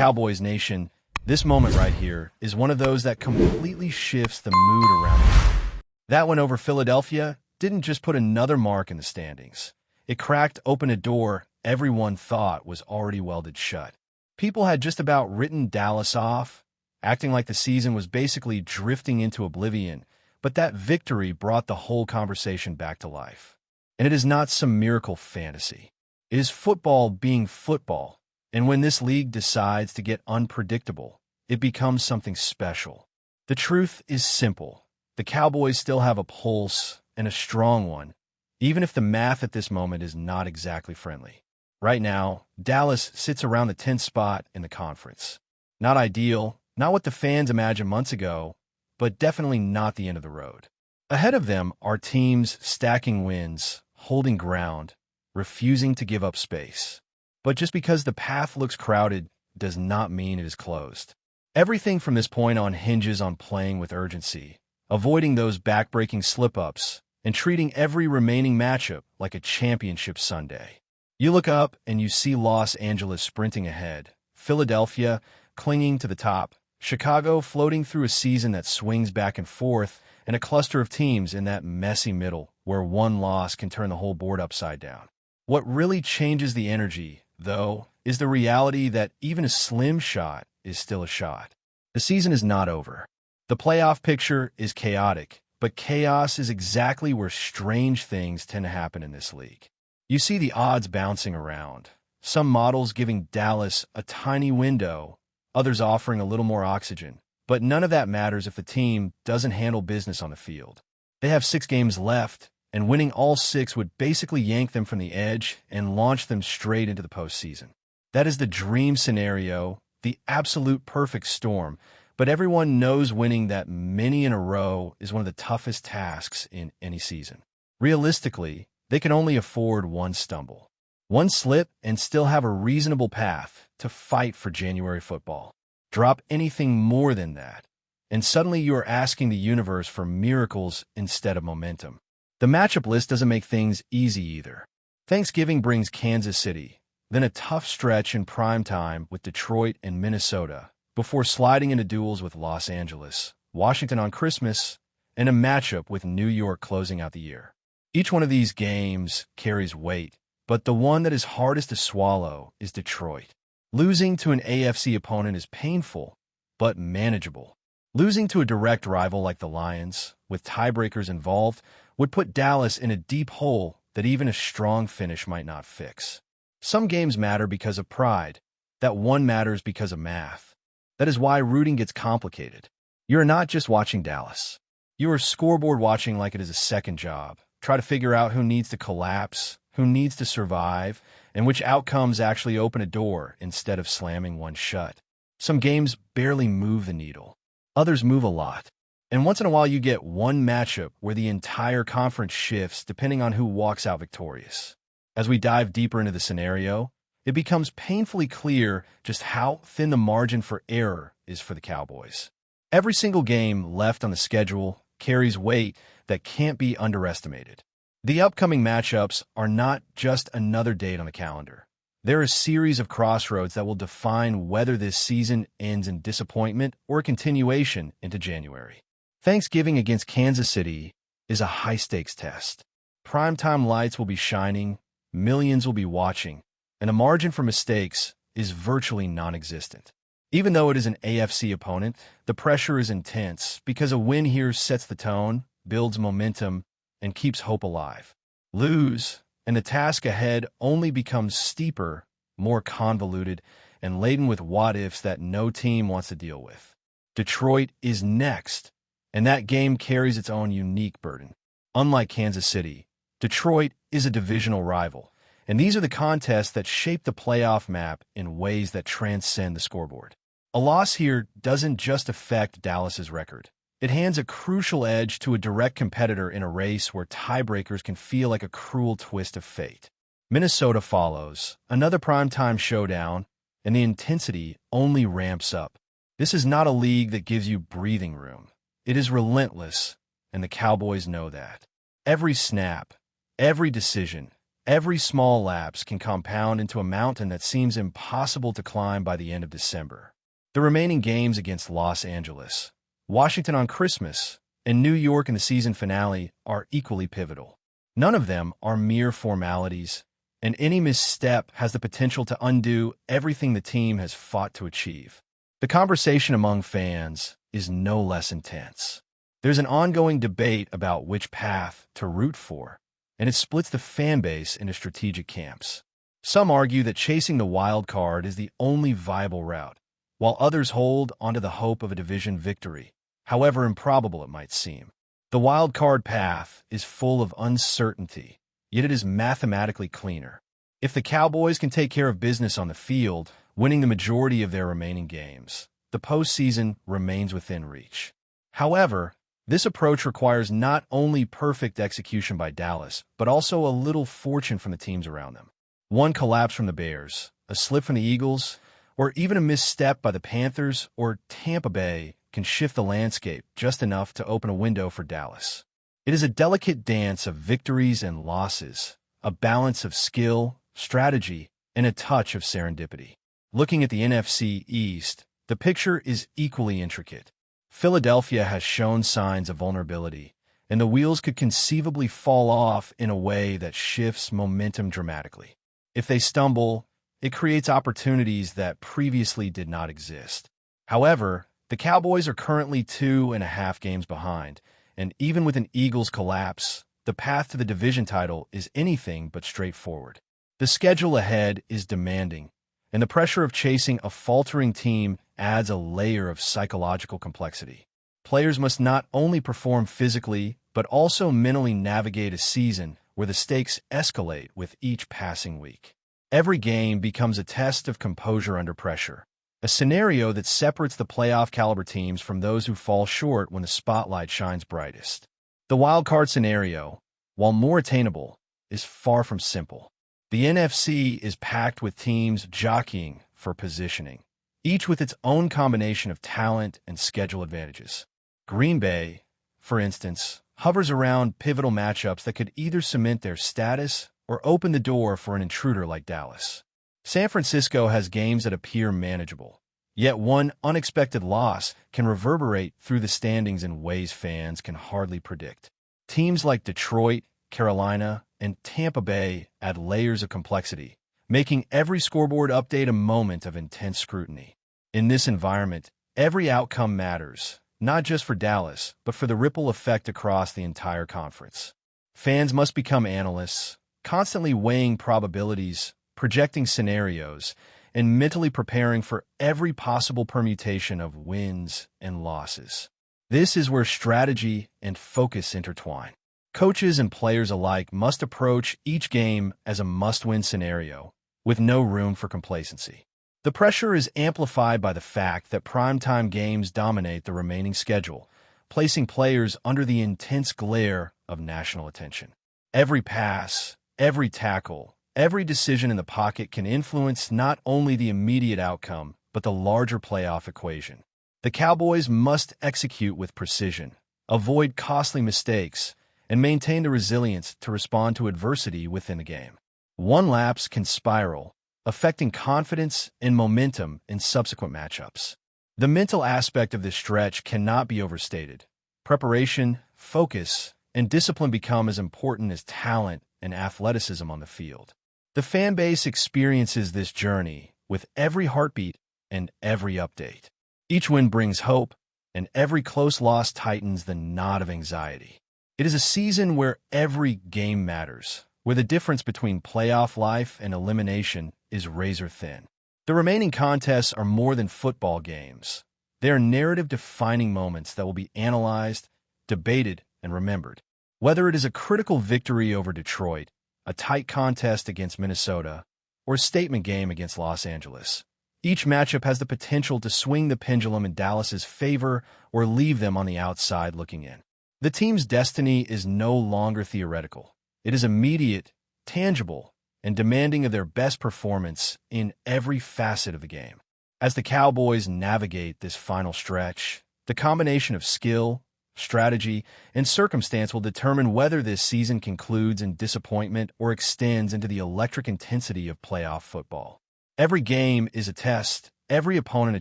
Cowboys Nation, this moment right here is one of those that completely shifts the mood around it. That one over Philadelphia didn't just put another mark in the standings. It cracked open a door everyone thought was already welded shut. People had just about written Dallas off, acting like the season was basically drifting into oblivion, but that victory brought the whole conversation back to life. And it is not some miracle fantasy. It is football being football. And when this league decides to get unpredictable, it becomes something special. The truth is simple. The Cowboys still have a pulse, and a strong one, even if the math at this moment is not exactly friendly. Right now, Dallas sits around the 10th spot in the conference. Not ideal, not what the fans imagined months ago, but definitely not the end of the road. Ahead of them are teams stacking wins, holding ground, refusing to give up space. But just because the path looks crowded does not mean it is closed. Everything from this point on hinges on playing with urgency, avoiding those back-breaking slip-ups, and treating every remaining matchup like a championship Sunday. You look up and you see Los Angeles sprinting ahead, Philadelphia clinging to the top, Chicago floating through a season that swings back and forth, and a cluster of teams in that messy middle where one loss can turn the whole board upside down. What really changes the energy, though, is the reality that even a slim shot is still a shot. The season is not over. The playoff picture is chaotic, but chaos is exactly where strange things tend to happen in this league. You see the odds bouncing around, some models giving Dallas a tiny window, others offering a little more oxygen, but none of that matters if the team doesn't handle business on the field. They have 6 games left, and winning all 6 would basically yank them from the edge and launch them straight into the postseason. That is the dream scenario, the absolute perfect storm, but everyone knows winning that many in a row is one of the toughest tasks in any season. Realistically, they can only afford one stumble, one slip, and still have a reasonable path to fight for January football. Drop anything more than that, and suddenly you are asking the universe for miracles instead of momentum. The matchup list doesn't make things easy either. Thanksgiving brings Kansas City, then a tough stretch in prime time with Detroit and Minnesota, before sliding into duels with Los Angeles, Washington on Christmas, and a matchup with New York closing out the year. Each one of these games carries weight, but the one that is hardest to swallow is Detroit. Losing to an AFC opponent is painful, but manageable. Losing to a direct rival like the Lions, with tiebreakers involved, would put Dallas in a deep hole that even a strong finish might not fix. Some games matter because of pride. That one matters because of math. That is why rooting gets complicated. You are not just watching Dallas. You are scoreboard watching like it is a second job. Try to figure out who needs to collapse, who needs to survive, and which outcomes actually open a door instead of slamming one shut. Some games barely move the needle. Others move a lot. And once in a while you get one matchup where the entire conference shifts depending on who walks out victorious. As we dive deeper into the scenario, it becomes painfully clear just how thin the margin for error is for the Cowboys. Every single game left on the schedule carries weight that can't be underestimated. The upcoming matchups are not just another date on the calendar. They're a series of crossroads that will define whether this season ends in disappointment or a continuation into January. Thanksgiving against Kansas City is a high-stakes test. Primetime lights will be shining, millions will be watching, and a margin for mistakes is virtually non-existent. Even though it is an AFC opponent, the pressure is intense because a win here sets the tone, builds momentum, and keeps hope alive. Lose, and the task ahead only becomes steeper, more convoluted, and laden with what-ifs that no team wants to deal with. Detroit is next, and that game carries its own unique burden. Unlike Kansas City, Detroit is a divisional rival, and these are the contests that shape the playoff map in ways that transcend the scoreboard. A loss here doesn't just affect Dallas's record. It hands a crucial edge to a direct competitor in a race where tiebreakers can feel like a cruel twist of fate. Minnesota follows, another primetime showdown, and the intensity only ramps up. This is not a league that gives you breathing room. It is relentless, and the Cowboys know that. Every snap, every decision, Every small lapse can compound into a mountain that seems impossible to climb by the end of December. The remaining games against Los Angeles, Washington on Christmas, and New York in the season finale are equally pivotal. None of them are mere formalities, and any misstep has the potential to undo everything the team has fought to achieve. The conversation among fans is no less intense. There's an ongoing debate about which path to root for, and it splits the fan base into strategic camps. Some argue that chasing the wild card is the only viable route, while others hold onto the hope of a division victory, however improbable it might seem. The wild card path is full of uncertainty, yet it is mathematically cleaner. If the Cowboys can take care of business on the field, winning the majority of their remaining games, the postseason remains within reach. However, this approach requires not only perfect execution by Dallas, but also a little fortune from the teams around them. One collapse from the Bears, a slip from the Eagles, or even a misstep by the Panthers or Tampa Bay can shift the landscape just enough to open a window for Dallas. It is a delicate dance of victories and losses, a balance of skill, strategy, and a touch of serendipity. Looking at the NFC East, the picture is equally intricate. Philadelphia has shown signs of vulnerability, and the wheels could conceivably fall off in a way that shifts momentum dramatically. If they stumble, it creates opportunities that previously did not exist. However, the Cowboys are currently 2.5 games behind, and even with an Eagles collapse, the path to the division title is anything but straightforward. The schedule ahead is demanding, and the pressure of chasing a faltering team adds a layer of psychological complexity. Players must not only perform physically, but also mentally navigate a season where the stakes escalate with each passing week. Every game becomes a test of composure under pressure, a scenario that separates the playoff-caliber teams from those who fall short when the spotlight shines brightest. The wildcard scenario, while more attainable, is far from simple. The NFC is packed with teams jockeying for positioning, each with its own combination of talent and schedule advantages. Green Bay, for instance, hovers around pivotal matchups that could either cement their status or open the door for an intruder like Dallas. San Francisco has games that appear manageable, yet one unexpected loss can reverberate through the standings in ways fans can hardly predict. Teams like Detroit, Carolina, and Tampa Bay add layers of complexity, making every scoreboard update a moment of intense scrutiny. In this environment, every outcome matters, not just for Dallas, but for the ripple effect across the entire conference. Fans must become analysts, constantly weighing probabilities, projecting scenarios, and mentally preparing for every possible permutation of wins and losses. This is where strategy and focus intertwine. Coaches and players alike must approach each game as a must-win scenario, with no room for complacency. The pressure is amplified by the fact that primetime games dominate the remaining schedule, placing players under the intense glare of national attention. Every pass, every tackle, every decision in the pocket can influence not only the immediate outcome, but the larger playoff equation. The Cowboys must execute with precision, avoid costly mistakes, and maintain the resilience to respond to adversity within the game. One lapse can spiral, affecting confidence and momentum in subsequent matchups. The mental aspect of this stretch cannot be overstated. Preparation, focus, and discipline become as important as talent and athleticism on the field. The fan base experiences this journey with every heartbeat and every update. Each win brings hope, and every close loss tightens the knot of anxiety. It is a season where every game matters, where the difference between playoff life and elimination is razor thin. The remaining contests are more than football games. They are narrative-defining moments that will be analyzed, debated, and remembered. Whether it is a critical victory over Detroit, a tight contest against Minnesota, or a statement game against Los Angeles, each matchup has the potential to swing the pendulum in Dallas's favor or leave them on the outside looking in. The team's destiny is no longer theoretical. It is immediate, tangible, and demanding of their best performance in every facet of the game. As the Cowboys navigate this final stretch, the combination of skill, strategy, and circumstance will determine whether this season concludes in disappointment or extends into the electric intensity of playoff football. Every game is a test, every opponent a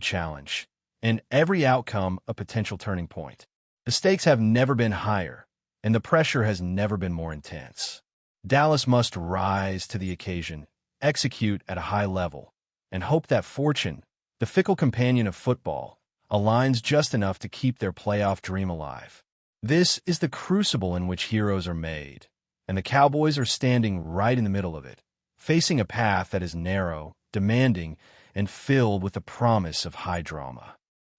challenge, and every outcome a potential turning point. The stakes have never been higher, and the pressure has never been more intense. Dallas must rise to the occasion, execute at a high level, and hope that fortune, the fickle companion of football, aligns just enough to keep their playoff dream alive. This is the crucible in which heroes are made, and the Cowboys are standing right in the middle of it, facing a path that is narrow, demanding, and filled with the promise of high drama.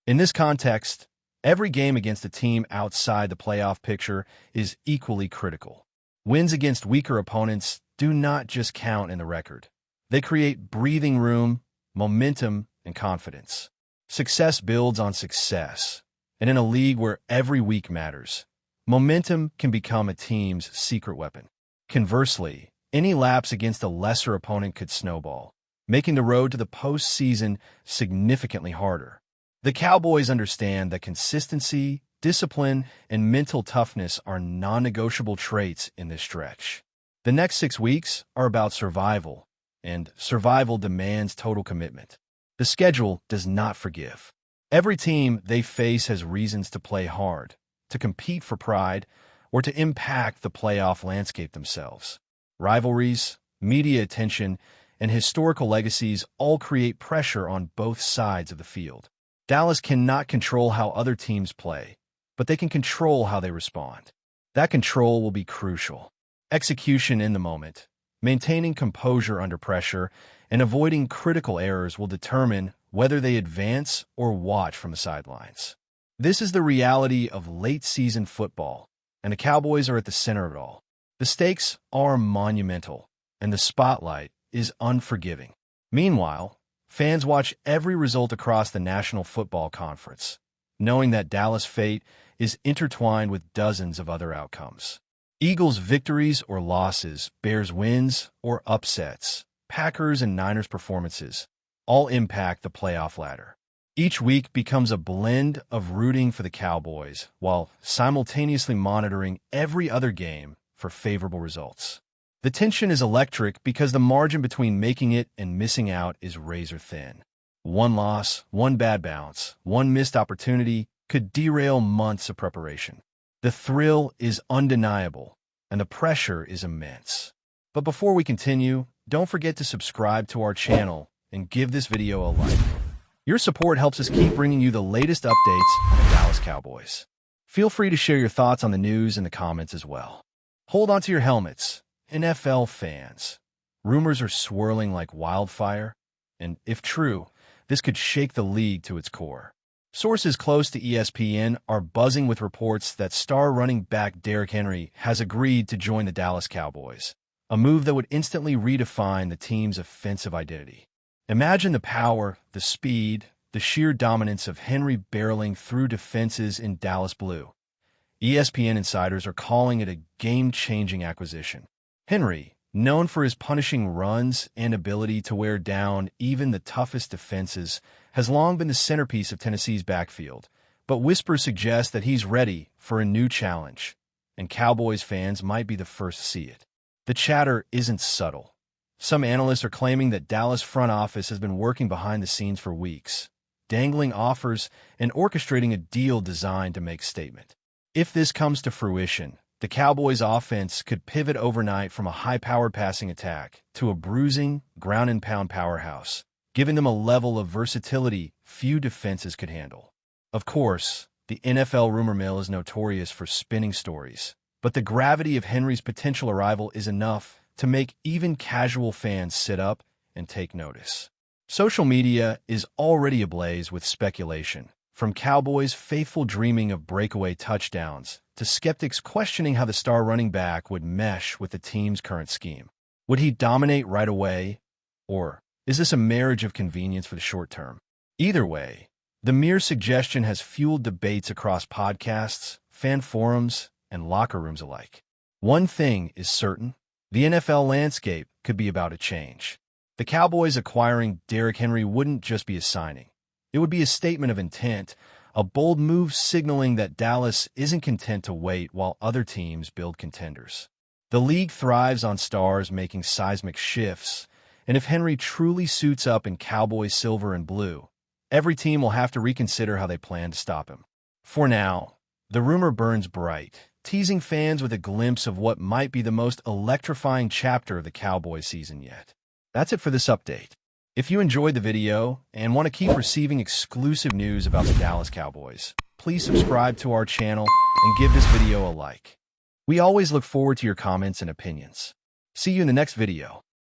In this context, every game against a team outside the playoff picture is equally critical. Wins against weaker opponents do not just count in the record. They create breathing room, momentum, and confidence. Success builds on success, and in a league where every week matters, momentum can become a team's secret weapon. Conversely, any lapse against a lesser opponent could snowball, making the road to the postseason significantly harder. The Cowboys understand that consistency, discipline, and mental toughness are non-negotiable traits in this stretch. The next 6 weeks are about survival, and survival demands total commitment. The schedule does not forgive. Every team they face has reasons to play hard, to compete for pride, or to impact the playoff landscape themselves. Rivalries, media attention, and historical legacies all create pressure on both sides of the field. Dallas cannot control how other teams play, but they can control how they respond. That control will be crucial. Execution in the moment, maintaining composure under pressure, and avoiding critical errors will determine whether they advance or watch from the sidelines. This is the reality of late-season football, and the Cowboys are at the center of it all. The stakes are monumental, and the spotlight is unforgiving. Meanwhile, fans watch every result across the National Football Conference, knowing that Dallas' fate is intertwined with dozens of other outcomes. Eagles' victories or losses, Bears' wins or upsets, Packers and Niners' performances all impact the playoff ladder. Each week becomes a blend of rooting for the Cowboys while simultaneously monitoring every other game for favorable results. The tension is electric because the margin between making it and missing out is razor thin. One loss, one bad bounce, one missed opportunity could derail months of preparation. The thrill is undeniable, and the pressure is immense. But before we continue, don't forget to subscribe to our channel and give this video a like. Your support helps us keep bringing you the latest updates on the Dallas Cowboys. Feel free to share your thoughts on the news in the comments as well. Hold on to your helmets, NFL fans. Rumors are swirling like wildfire, and if true, this could shake the league to its core. Sources close to ESPN are buzzing with reports that star running back Derrick Henry has agreed to join the Dallas Cowboys, a move that would instantly redefine the team's offensive identity. Imagine the power, the speed, the sheer dominance of Henry barreling through defenses in Dallas blue. ESPN insiders are calling it a game-changing acquisition. Henry, known for his punishing runs and ability to wear down even the toughest defenses, has long been the centerpiece of Tennessee's backfield, but whispers suggest that he's ready for a new challenge, and Cowboys fans might be the first to see it. The chatter isn't subtle. Some analysts are claiming that Dallas front office has been working behind the scenes for weeks, dangling offers and orchestrating a deal designed to make statement. If this comes to fruition, the Cowboys' offense could pivot overnight from a high-powered passing attack to a bruising, ground-and-pound powerhouse, giving them a level of versatility few defenses could handle. Of course, the NFL rumor mill is notorious for spinning stories, but the gravity of Henry's potential arrival is enough to make even casual fans sit up and take notice. Social media is already ablaze with speculation, from Cowboys faithful dreaming of breakaway touchdowns to skeptics questioning how the star running back would mesh with the team's current scheme. Would he dominate right away, or is this a marriage of convenience for the short term? Either way, the mere suggestion has fueled debates across podcasts, fan forums, and locker rooms alike. One thing is certain: the NFL landscape could be about to change. The Cowboys acquiring Derrick Henry wouldn't just be a signing. It would be a statement of intent, a bold move signaling that Dallas isn't content to wait while other teams build contenders. The league thrives on stars making seismic shifts, and if Henry truly suits up in Cowboys silver and blue, every team will have to reconsider how they plan to stop him. For now, the rumor burns bright, teasing fans with a glimpse of what might be the most electrifying chapter of the Cowboys season yet. That's it for this update. If you enjoyed the video and want to keep receiving exclusive news about the Dallas Cowboys, please subscribe to our channel and give this video a like. We always look forward to your comments and opinions. See you in the next video.